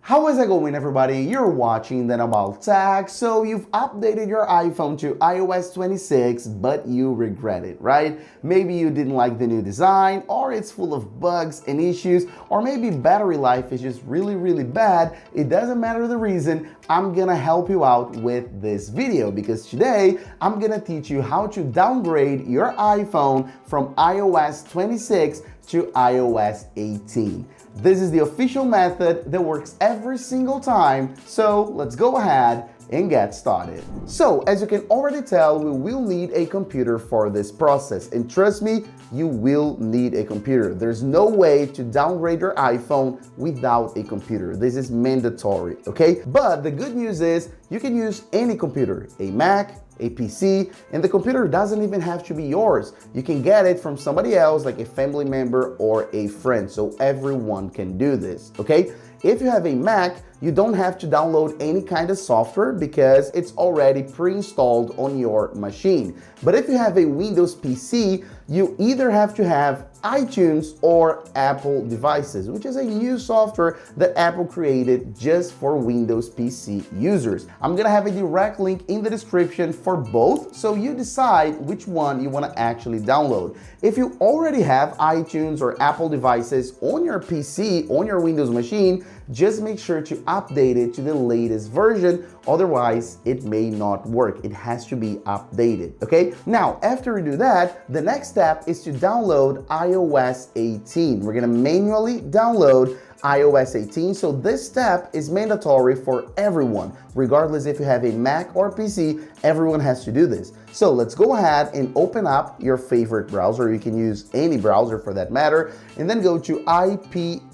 How is it going, everybody? You're watching Then About Tech. So you've updated your iPhone to iOS 26, but you regret it, right? Maybe you didn't like the new design, or it's full of bugs and issues, or maybe battery life is just really bad. It doesn't matter the reason. I'm gonna help you out with this video because today I'm gonna teach you how to downgrade your iPhone from iOS 26 to iOS 18. This is the official method that works every single time, so let's go ahead and get started. So, as you can already tell, we will need a computer for this process, and trust me, you will need a computer. There's no way to downgrade your iPhone without a computer. This is mandatory, okay? But the good news is you can use any computer, a Mac, a PC, and the computer doesn't even have to be yours. You can get it from somebody else, like a family member or a friend, so everyone can do this, okay? If you have a Mac, you don't have to download any kind of software because it's already pre-installed on your machine. But if you have a Windows PC, you either have to have iTunes or Apple devices, which is a new software that Apple created just for Windows PC users. I'm gonna have a direct link in the description for both, so you decide which one you wanna actually download. If you already have iTunes or Apple devices on your PC, on your Windows machine, just make sure to update it to the latest version, otherwise it may not work. It has to be updated, okay? Now, after we do that, the next step is to download iOS 18. We're gonna manually download iOS 18, so this step is mandatory for everyone. Regardless if you have a Mac or PC, everyone has to do this. So let's go ahead and open up your favorite browser. You can use any browser for that matter, and then go to ipsw.me.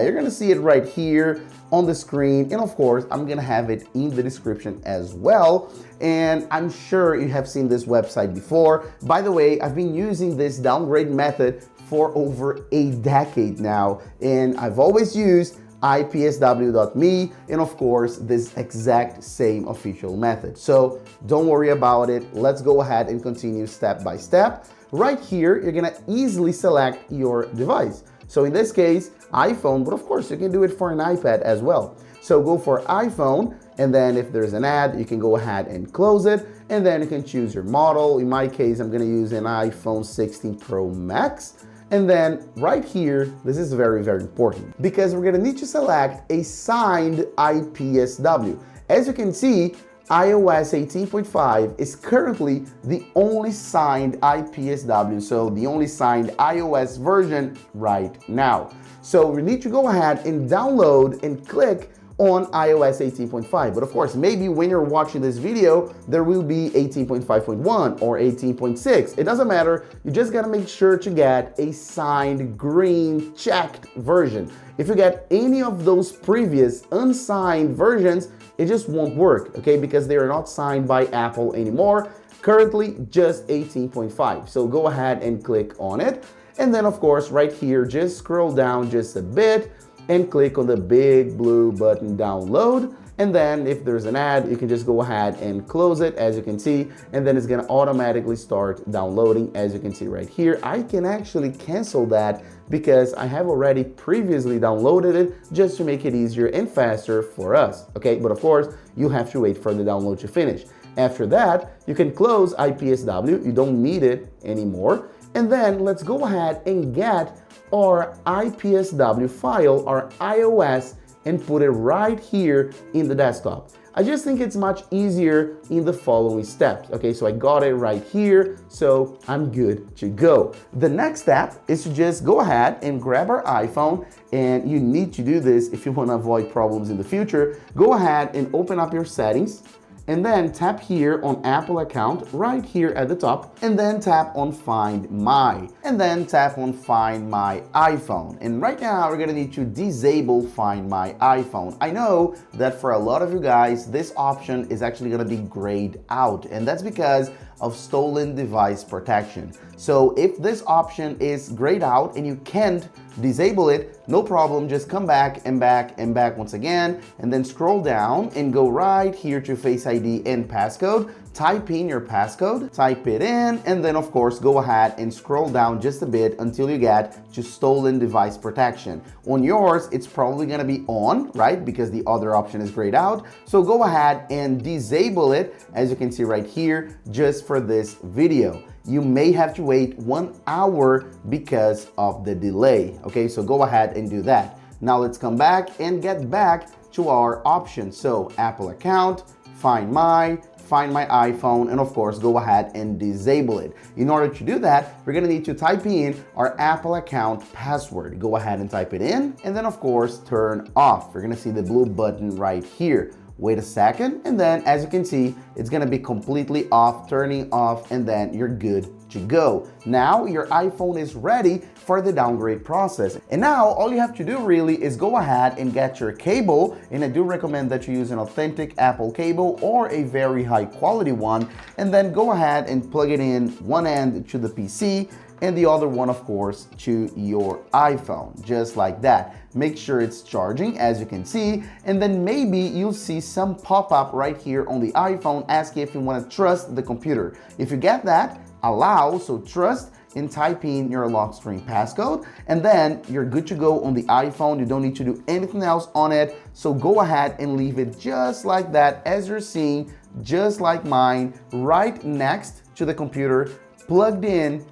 You're gonna see it right here on the screen, and of course I'm gonna have it in the description as well. And I'm sure you have seen this website before. By the way, I've been using this downgrade method for over a decade now, and I've always used ipsw.me and of course this exact same official method. So don't worry about it. Let's go ahead and continue step by step. Right here, you're gonna easily select your device. So in this case, iPhone, but of course you can do it for an iPad as well. So go for iPhone, and then if there's an ad, you can go ahead and close it, and then you can choose your model. In my case, I'm gonna use an iPhone 16 Pro Max. And then right here, this is very important because we're gonna need to select a signed IPSW. As you can see, iOS 18.5 is currently the only signed IPSW, so the only signed iOS version right now. So we need to go ahead and download and click on iOS 18.5. But of course, maybe when you're watching this video, there will be 18.5.1 or 18.6. It doesn't matter. You just gotta make sure to get a signed green checked version. If you get any of those previous unsigned versions, it just won't work, okay? Because they are not signed by Apple anymore. Currently, just 18.5. So go ahead and click on it. And then of course, right here, just scroll down just a bit and click on the big blue button download. And then if there's an ad, you can just go ahead and close it, as you can see, and then it's gonna automatically start downloading, as you can see right here. I can actually cancel that because I have already previously downloaded it just to make it easier and faster for us, okay? But of course, you have to wait for the download to finish. After that, you can close IPSW, you don't need it anymore. And then let's go ahead and get our IPSW file, our iOS, and put it right here in the desktop. I just think it's much easier in the following steps. Okay, so I got it right here, so I'm good to go. The next step is to just go ahead and grab our iPhone, and you need to do this if you want to avoid problems in the future. Go ahead and open up your settings, and then tap here on Apple account right here at the top, and then tap on Find My, and then tap on Find My iPhone. And right now we're gonna need to disable Find My iPhone. I know that for a lot of you guys, this option is actually gonna be grayed out, and that's because of stolen device protection. So if this option is grayed out and you can't disable it, no problem, just come back and back and back once again, and then scroll down and go right here to Face ID and passcode. type in your passcode, type it in, and then of course go ahead and scroll down just a bit until you get to stolen device protection. On yours, it's probably gonna be on, right? Because the other option is grayed out. So go ahead and disable it, as you can see right here, just for this video. You may have to wait 1 hour because of the delay, okay? So go ahead and do that. Now let's come back and get back to our options. So Apple account, find my iPhone, and of course go ahead and disable it. In order to do that, we're gonna need to type in our Apple account password. Go ahead and type it in, and then of course turn off. You're gonna see the blue button right here. Wait a second, and then as you can see, it's gonna be completely off, turning off, and then you're good to go. Now your iPhone is ready for the downgrade process. And now all you have to do really is go ahead and get your cable, and I do recommend that you use an authentic Apple cable or a very high quality one, and then go ahead and plug it in one end to the PC and the other one, of course, to your iPhone, just like that. Make sure it's charging, as you can see, and then maybe you'll see some pop-up right here on the iPhone asking if you want to trust the computer. If you get that, allow, so trust, and type in your lock screen passcode, and then you're good to go on the iPhone. You don't need to do anything else on it, so go ahead and leave it just like that, as you're seeing, just like mine, right next to the computer, plugged in,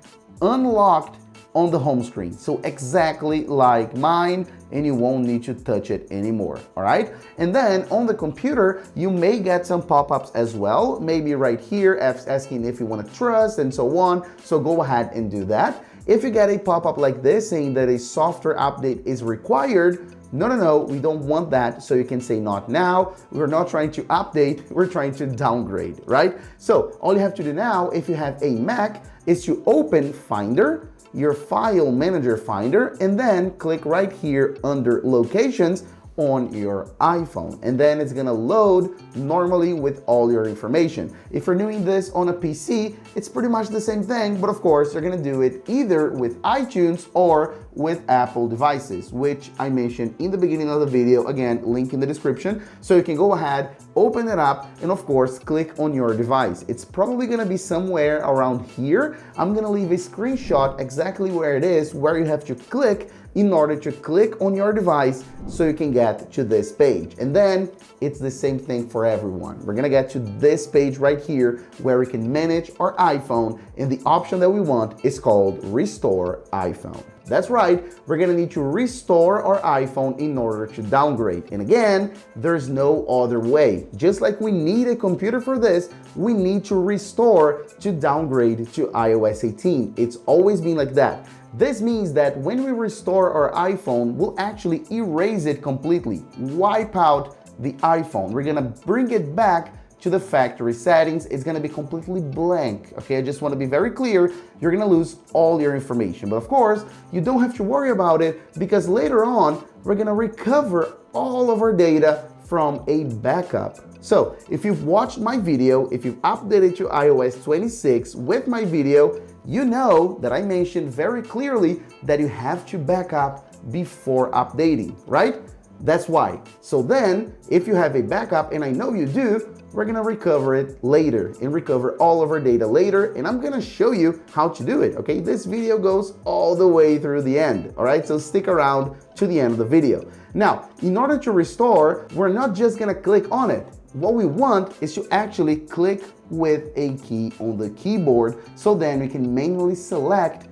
unlocked on the home screen. So exactly like mine, and you won't need to touch it anymore, all right? And then on the computer, you may get some pop-ups as well, maybe right here asking if you want to trust and so on. So go ahead and do that. If you get a pop-up like this saying that a software update is required, no, we don't want that, so you can say not now. We're not trying to update, we're trying to downgrade, right? So all you have to do now, if you have a Mac, is to open Finder, your file manager Finder, and then click right here under locations on your iPhone, and then it's gonna load normally with all your information. If you're doing this on a PC, it's pretty much the same thing, but of course you're gonna do it either with iTunes or with Apple devices, which I mentioned in the beginning of the video. Again, link in the description, so you can go ahead, open it up, and of course click on your device. It's probably gonna be somewhere around here. I'm gonna leave a screenshot exactly where it is, where you have to click in order to click on your device so you can get to this page. And then it's the same thing for everyone. We're gonna get to this page right here where we can manage our iPhone, and the option that we want is called Restore iPhone. That's right, we're gonna need to restore our iPhone in order to downgrade. And again, there's no other way. Just like we need a computer for this, we need to restore to downgrade to iOS 18. It's always been like that. This means that when we restore our iPhone, we'll actually erase it completely, wipe out the iPhone. We're gonna bring it back to the factory settings. It's gonna be completely blank, okay? I just wanna be very clear, you're gonna lose all your information. But of course, you don't have to worry about it, because later on, we're gonna recover all of our data from a backup. So if you've watched my video, if you've updated to iOS 26 with my video, you know that I mentioned very clearly that you have to back up before updating, right? That's why. So then, if you have a backup, and I know you do, we're gonna recover it later and recover all of our data later, and I'm gonna show you how to do it, okay? This video goes all the way through the end, all right? So stick around to the end of the video. Now, in order to restore, we're not just gonna click on it. What we want is to actually click with a key on the keyboard, so then we can manually select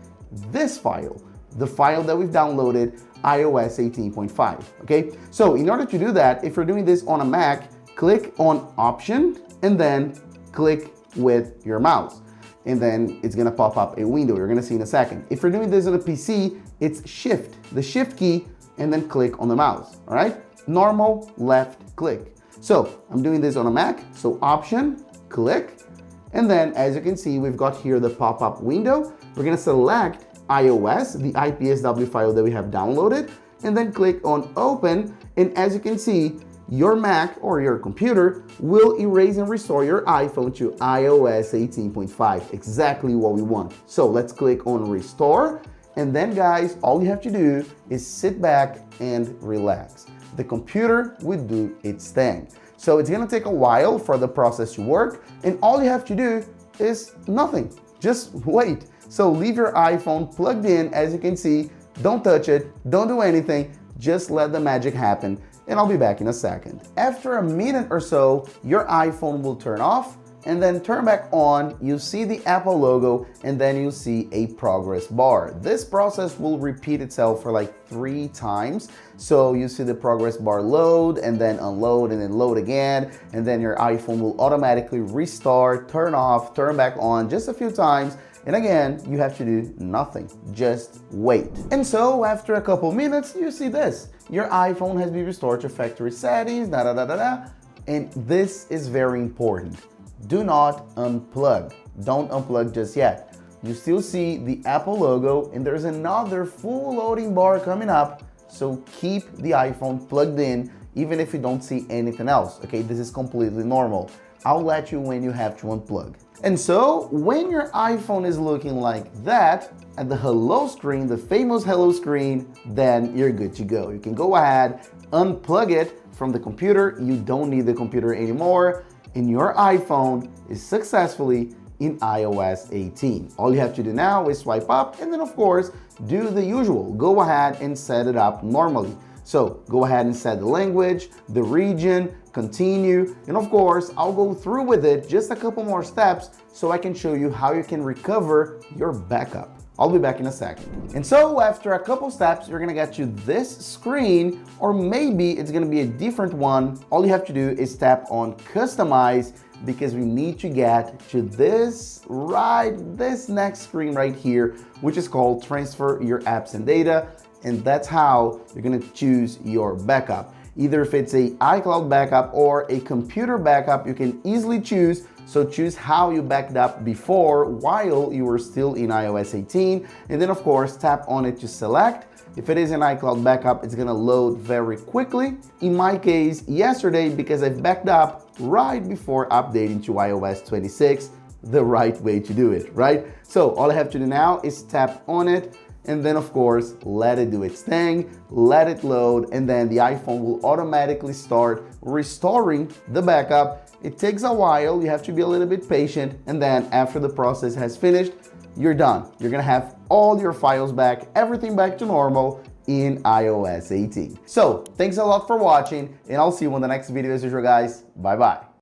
this file, the file that we've downloaded, iOS 18.5, okay? So in order to do that, if you're doing this on a Mac, click on Option, and then click with your mouse. And then it's gonna pop up a window, you're gonna see in a second. If you're doing this on a PC, it's Shift, the Shift key, and then click on the mouse, all right? Normal left click. So I'm doing this on a Mac, so Option, click, and then as you can see, we've got here the pop-up window. We're gonna select iOS, the IPSW file that we have downloaded, and then click on Open, and as you can see, your Mac or your computer will erase and restore your iPhone to iOS 18.5, exactly what we want. So let's click on Restore, and then guys, all you have to do is sit back and relax. The computer will do its thing. So it's gonna take a while for the process to work, and all you have to do is nothing. Just wait. So leave your iPhone plugged in, as you can see. Don't touch it, don't do anything, just let the magic happen, and I'll be back in a second. After a minute or so, your iPhone will turn off and then turn back on. You see the Apple logo, and then you see a progress bar. This process will repeat itself for like 3 times. So you see the progress bar load and then unload and then load again, and then your iPhone will automatically restart, turn off, turn back on just a few times. And again, you have to do nothing, just wait. And so after a couple minutes, you see this. Your iPhone has been restored to factory settings, and this is very important. Do not unplug. Don't unplug just yet. You still see the Apple logo, and there's another full loading bar coming up, so keep the iPhone plugged in even if you don't see anything else, okay? This is completely normal. I'll let you when you have to unplug. And so when your iPhone is looking like that, at the hello screen, the famous hello screen, then you're good to go. You can go ahead, unplug it from the computer. You don't need the computer anymore, and your iPhone is successfully in iOS 18. All you have to do now is swipe up, and then of course, do the usual. Go ahead and set it up normally. So go ahead and set the language, the region, continue, and of course, I'll go through with it just a couple more steps so I can show you how you can recover your backup. I'll be back in a second. And so after a couple steps, you're gonna get to this screen, or maybe it's gonna be a different one. All you have to do is tap on customize, because we need to get to this next screen right here, which is called transfer your apps and data. And that's how you're gonna choose your backup. Either if it's a iCloud backup or a computer backup, you can easily choose. So choose how you backed up before while you were still in iOS 18. And then of course, tap on it to select. If it is an iCloud backup, it's gonna load very quickly. In my case, yesterday, because I've backed up right before updating to iOS 26, the right way to do it, right? So all I have to do now is tap on it, and then of course, let it do its thing, let it load, and then the iPhone will automatically start restoring the backup. It takes a while, you have to be a little bit patient, and then after the process has finished, you're done. You're gonna have all your files back, everything back to normal in iOS 18. So, thanks a lot for watching, and I'll see you in the next video as usual, guys. Bye-bye.